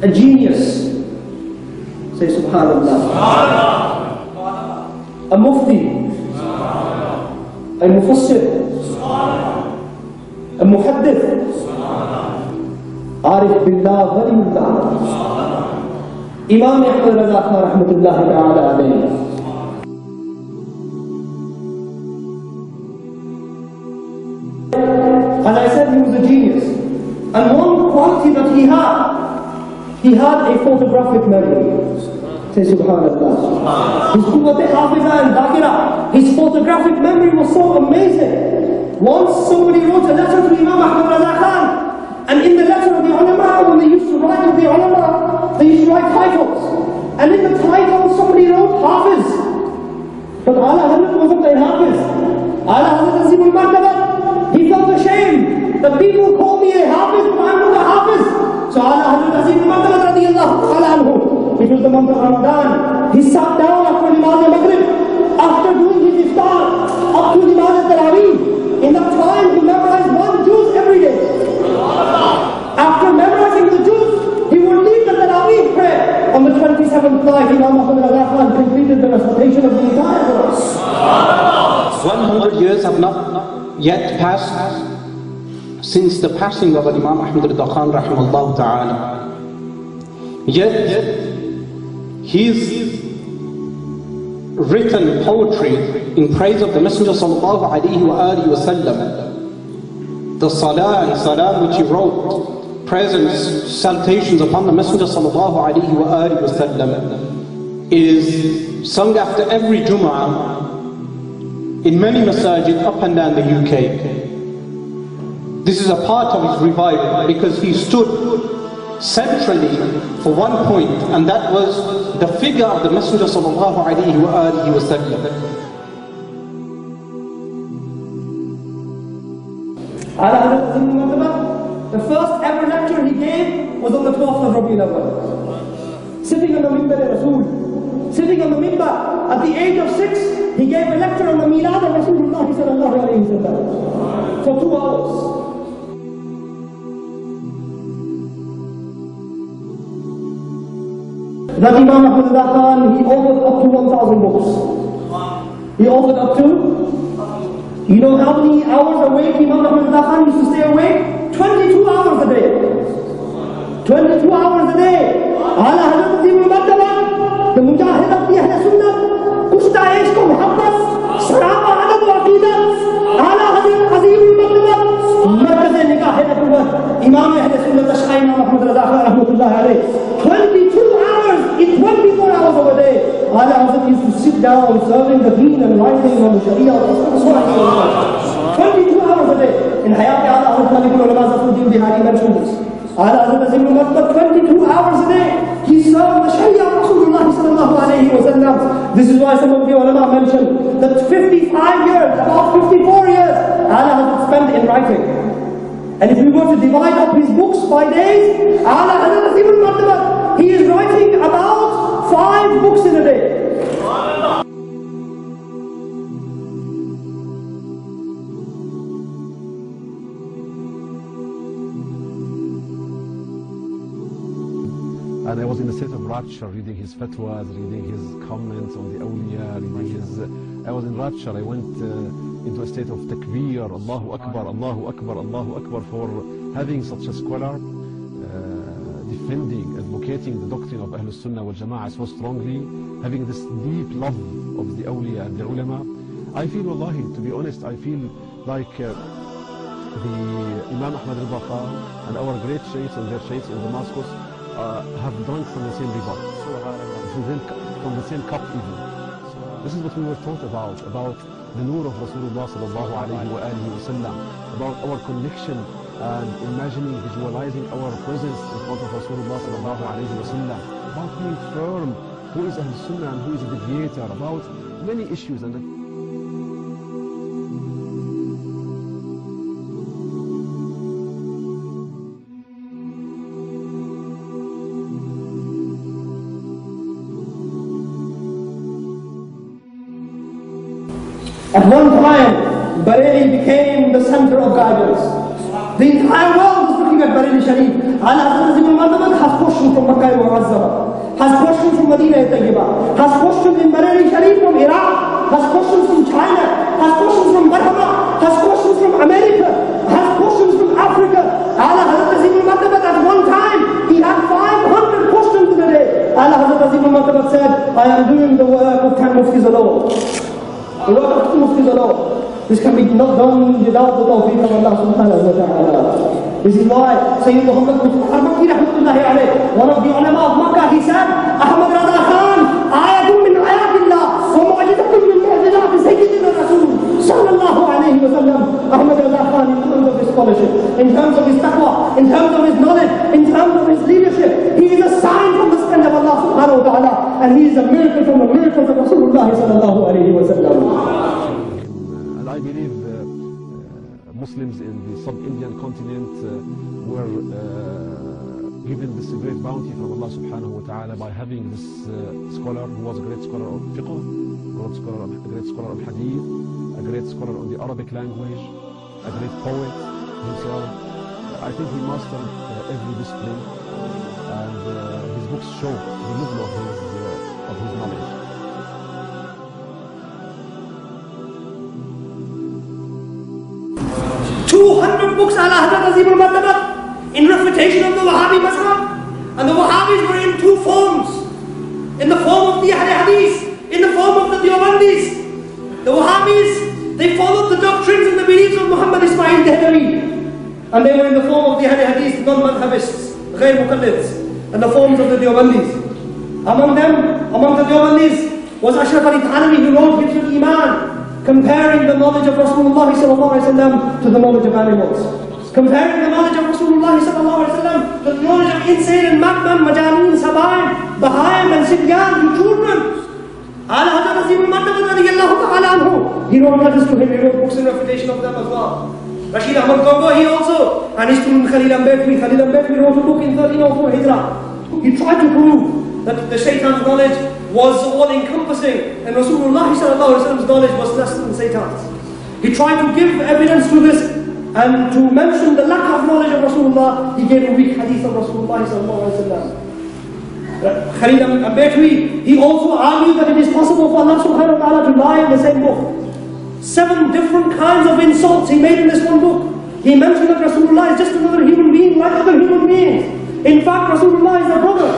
a genius. Say Subhanallah. A mufti, a mufassir, a muhaddith, Arif Billah, Waliullah, Imam Ahmad Raza rahmatullahi ta'ala alayhi. As I said, he was a genius. And one quality that he had a photographic memory. Say Subhanallah. His quwwat hafiza and dhakira, his photographic memory was so amazing. Once somebody wrote a letter to Imam Ahmad Raza Khan, and in the letter of the ulama, when they used to write of the ulama, they used to write titles. And in the title somebody wrote Hafiz. But Ala Hazrat wasn't a Hafiz. Ala Hazrat Azimul Martaba, he felt ashamed that people call me a Hafiz, but I'm not a Hafiz. So Ala Hazrat Azimul Martaba radiyallahu ta'ala anhu, it was the month of Ramadan, he sat down after Namaz al-Maghrib, after doing his iftar, up to Namaz al-Tarawih. In that time he memorized one juz every day. After memorizing the juz, he would lead the Tarawih prayer. On the 27th night, Imam Ahmad Raza completed the recitation of the entire Quran. 100 years have not yet passed since the passing of Imam Ahmad Raza Khan rahimahullah ta'ala. Yet, he's written poetry in praise of the Messenger sallallahu alayhi wa alihi wa sallam. The salah and salam which he wrote, presents, salutations upon the Messenger sallallahu alayhi wa alihi wa sallam, is sung after every Jum'ah in many masajid up and down the UK. This is a part of his revival because he stood centrally for one point, and that was the figure of the Messenger sallallahu alayhi wa alihi wa sallam. The first ever lecture he gave was on the 12th of Rabiul Awwal. Sitting on the minbar of Rasul, sitting on the minbar at the age of 6, he gave a lecture on the Milad of Rasulullah sallallahu alayhi wa sallam for 2 hours. That Imam Ahmad Raza Khan, he authored up to 1,000 books. He authored up to, you know how many hours awake Imam Ahmad Raza Khan used to stay awake? 22 hours a day. 22 hours a day. Ala Hazrat Azimul Martaba, the Mujahid of the Ahl Sunnah, Kushta Ishq wa Muhabbat, Saraba Adab wa Aqidat, Ala Hazrat Azimul Martaba, Markaz Nikah Nubuwwat, Imam Ahl Sunnah Tashai Imam Ahmad Raza Khan rahmatullahi alayh. 22 hours in 24 hours of a day. Ala Hazrat used to sit down serving the deen and writing on the Sharia. 22 hours a day. In Hayat Ala Hazrat Malikul Ulama Zafuddin Bihari mentioned this. Ala Hazrat Azimul Martaba, 22 hours a day. He served the Sharia of Rasulullah sallallahu alayhi wa sallam. This is why some of the ulama mentioned that 55 years, about 54 years, Ala Hazrat spent in writing. And if we were to divide up his books by days, Ala Hazrat Azimul Martaba, he is writing about 5 books in a day. And I was in a state of rapture, reading his fatwas, reading his comments on the awliya, reading his... I was in rapture. I went into a state of takbir, Allahu Akbar, Allahu Akbar, Allahu Akbar, for having such a scholar defending, advocating the doctrine of Ahlul Sunnah wal Jama'ah so strongly, having this deep love of the awliya and the ulama. I feel, wallahi, to be honest, I feel like the Imam Ahmad Raza Khan and our great sheikhs and their sheikhs in Damascus have drunk from the same river, from the same cup even. This is what we were taught about the nur of Rasulullah sallallahu alayhi wa alihi wa sallam, about our connection and imagining, visualizing our presence in front of Rasulullah sallallahu alayhi wa sallam, about being firm, who is Ahl Sunnah and who is a deviator, about many issues. And at one time, Bareilly became the center of guidance. The entire world was looking at Bareilly Sharif. Ala Hazrat Azim al-Martabat has questioned from Makkah al-Mu'azzama, has questioned from Medina al-Tayyibah, has questioned in Bareilly Sharif from Iraq, has questions from China, has questions from Burma, has questions from America, has questions from Africa. Ala Hazrat Azim al-Martabat at one time, he had 500 questions in a day. Ala Hazrat Azim al-Martabat said, I am doing the work of 10 muftis alone. The work of 2 muftis alone. This can be not done without the tawfiq of Allah subhanahu wa ta'ala. This is why Sayyid Muhammad al-Makki rahmatullahi alayh, one of the ulama of Makkah, he said, Ahmad Raza Khan, ayatun min ayatillah, wa mu'ajizatun min mu'ajizat Sayyidina Rasul sallallahu alayhi wa sallam. Ahmad Raza Khan, in terms of his scholarship, in terms of his taqwa, in terms of his knowledge, in terms of his leadership, he is a sign from the splendor of Allah subhanahu wa ta'ala, and he is a miracle from the miracles of Rasulullah sallallahu alayhi wa sallam. I believe Muslims in the sub-Indian continent were given this great bounty from Allah subhanahu wa ta'ala by having this scholar who was a great scholar of fiqh, a great scholar of hadith, a great scholar on the Arabic language, a great poet himself. I think he mastered every discipline, and his books show the level of his knowledge. 200 books ala Hazrat Azim al-Martabat in refutation of the Wahhabi Mazhab. And the Wahhabis were in 2 forms. In the form of the Ahl Hadith, in the form of the Deobandis. The Wahhabis, they followed the doctrines and the beliefs of Muhammad Ismail Dehlavi. And they were in the form of the Ahl Hadith, non-Madhabists, Ghayr Muqallids, and the forms of the Deobandis. Among them, among the Deobandis, was Ashraf Ali Thanwi, who wrote Hifzul Iman, comparing the knowledge of Rasulullah to the knowledge of animals. Comparing the knowledge of Rasulullah to the knowledge of insane and madman, majaneen, sabain, bahaim and sibyan, you children. Ala Hazrat Azim al-Martabat radiyallahu ta'ala anhu. He wrote letters to him, he wrote books in refutation of them as well. Rashid Ahmad Gongo, he also, and his student Khalil Ambedkari wrote a book in 1304 Hijrah. He tried to prove that the shaitan's knowledge was all-encompassing, and Rasulullah's knowledge was less than Satan's. He tried to give evidence to this, and to mention the lack of knowledge of Rasulullah, he gave a weak hadith of Rasulullah. Khalil Ambedkari, he also argued that it is possible for Allah subhanahu wa ta'ala to lie in the same book. 7 different kinds of insults he made in this one book. He mentioned that Rasulullah is just another human being like other human beings. In fact, Rasulullah is a brother.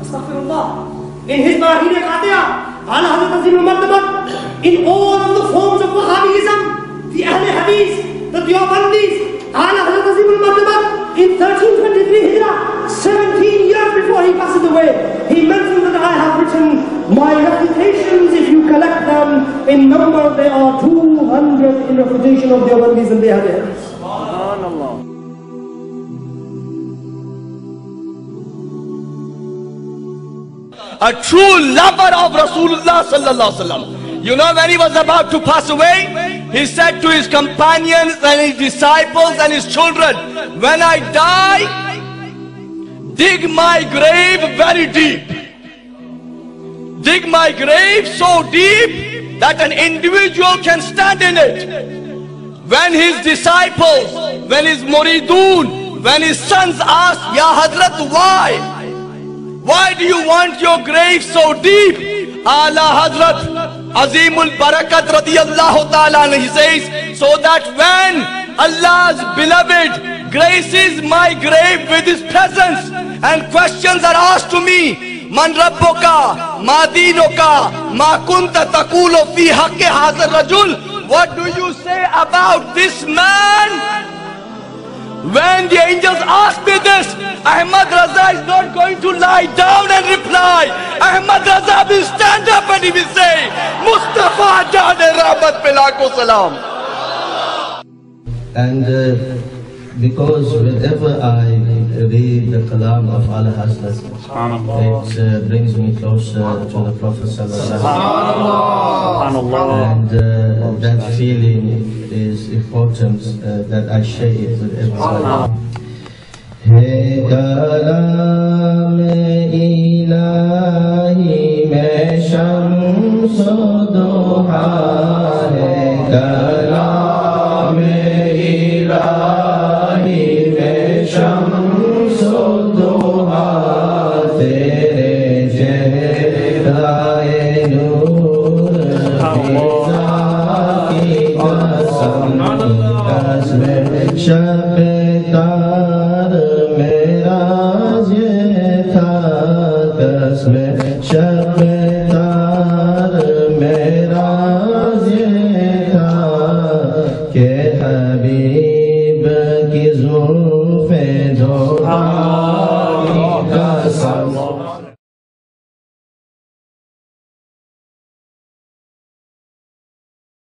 Astaghfirullah. In his Bahir al-Qati'ah, ala Hazrat Azim al-Martabat, in all of the forms of Wahhabism, the Ahl Hadith, the Deobandis, ala Hazrat Azim al-Martabat, in 1323 Hijrah, 17 years before he passes away, he mentioned that I have written my refutations, if you collect them, in number they are 200 in refutation of Deobandis and the Ahl Hadith. SubhanAllah. A true lover of Rasulullah sallallahu alaihi wasallam. You know, when he was about to pass away, he said to his companions and his disciples and his children, when I die, dig my grave very deep. Dig my grave so deep that an individual can stand in it. When his disciples, when his muridun, when his sons asked, Ya Hazrat, why? Why do you want your grave so deep? Ala Hazrat Azimul Barakat radiyallahu ta'ala, he says, so that when Allah's beloved graces my grave with his presence and questions are asked to me, Man Rabbuka, Ma Dinuka, Ma Kunta Taqulu fi haqqi hadha rajul, what do you say about this man? When the angels ask me this, Ahmad Raza is not going to lie down and reply. Ahmad Raza will stand up and he will say, Mustafa Jane Rahmat Pilako Salam. And because whenever I read the kalam of Ala Hazrat, it brings me closer to the Prophet Sallallahu Alaihi Wasallam. And that feeling is important that I share it with everybody. Hey kalam ilahi mein shams duha, hey kalam ilahi mein shall